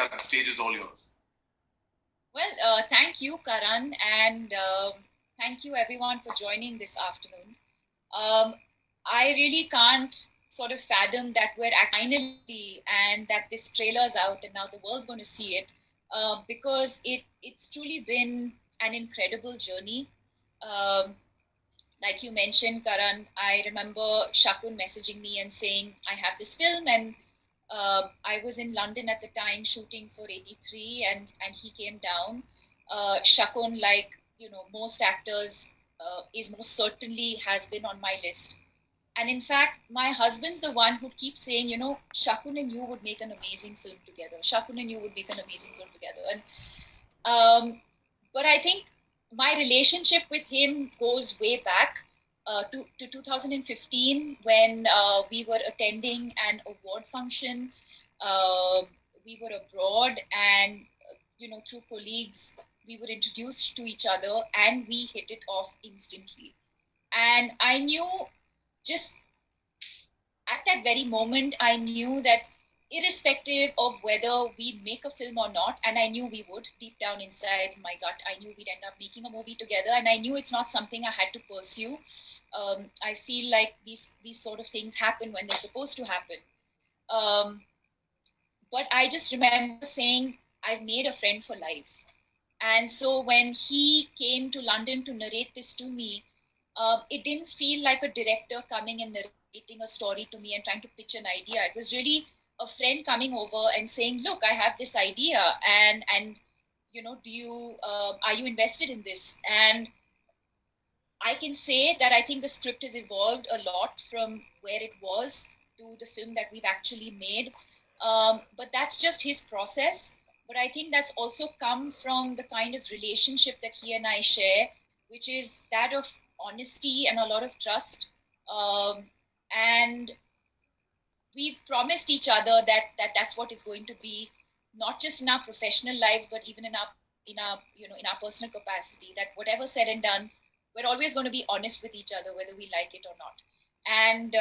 Deepika, the stage is all yours. Well, thank you, Karan, and thank you everyone for joining this afternoon. I really can't sort of fathom that we're finally and that this trailer's out and now the world's going to see it because it's truly been an incredible journey. Um, like you mentioned, Karan, I remember Shakun messaging me and saying, I have this film, and I was in London at the time shooting for 83, and he came down. Shakun, like, most actors, is most certainly has been on my list. And in fact, my husband's the one who keeps saying, Shakun and you would make an amazing film together. Shakun and you would make an amazing film together. And but I think my relationship with him goes way back to 2015 when we were attending an award function. Uh, we were abroad, and through colleagues, we were introduced to each other, and we hit it off instantly. And I knew just at that very moment, I knew that irrespective of whether we make a film or not, and I knew we would, deep down inside my gut, I knew we'd end up making a movie together, and I knew it's not something I had to pursue. I feel like these sort of things happen when they're supposed to happen. Um, but I just remember saying, I've made a friend for life. And so when he came to London to narrate this to me, it didn't feel like a director coming and narrating a story to me and trying to pitch an idea. It was really a friend coming over and saying, "Look, I have this idea, and do you are you invested in this?" And I can say that I think the script has evolved a lot from where it was to the film that we've actually made. But that's just his process. But I think that's also come from the kind of relationship that he and I share, which is that of honesty and a lot of trust. And we've promised each other that that's what it's going to be, not just in our professional lives, but even in our personal capacity. That whatever said and done, we're always going to be honest with each other, whether we like it or not. And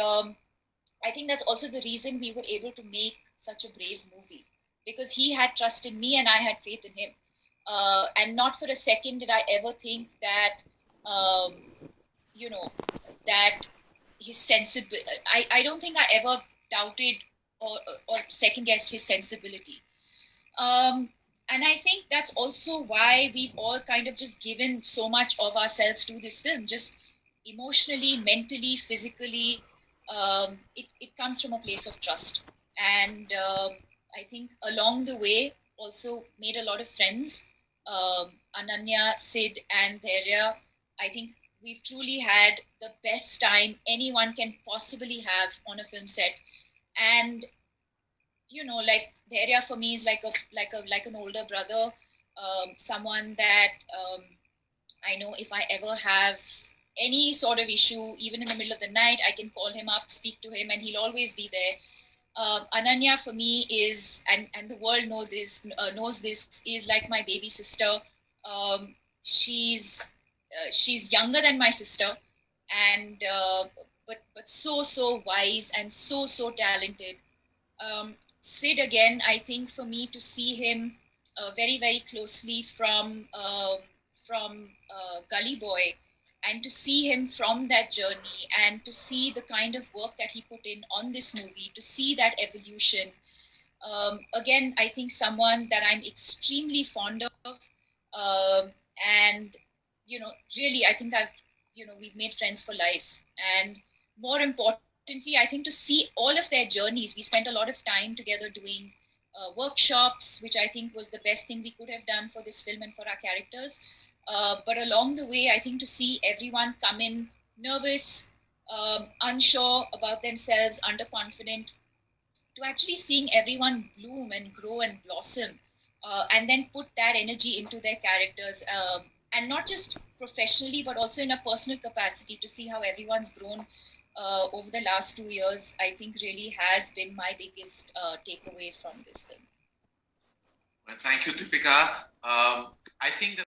I think that's also the reason we were able to make such a brave movie, because he had trust in me and I had faith in him. And not for a second did I ever think that, um, you know, that his sensibility. I don't think I ever doubted or second guessed his sensibility. Um, and I think that's also why we've all kind of just given so much of ourselves to this film, just emotionally, mentally, physically. It comes from a place of trust. And I think along the way, also made a lot of friends. Ananya, Sid, and Dhairya. I think we've truly had the best time anyone can possibly have on a film set. And like Dhairya for me is like an older brother, someone that I know if I ever have any sort of issue, even in the middle of the night, I can call him up, speak to him, and he'll always be there. Ananya for me is, and the world knows this is like my baby sister. Um, she's younger than my sister, and but so wise and so talented. Sid again, I think for me to see him very closely from Gully Boy, and to see him from that journey, and to see the kind of work that he put in on this movie, to see that evolution. Again, I think someone that I'm extremely fond of, and really, I think we've made friends for life, and more importantly, I think to see all of their journeys. We spent a lot of time together doing workshops, which I think was the best thing we could have done for this film and for our characters. But along the way, I think to see everyone come in nervous, unsure about themselves, underconfident, to actually seeing everyone bloom and grow and blossom, and then put that energy into their characters, and not just professionally but also in a personal capacity, to see how everyone's grown over the last 2 years, I think really has been my biggest takeaway from this film. Well, thank you, Deepika. I think that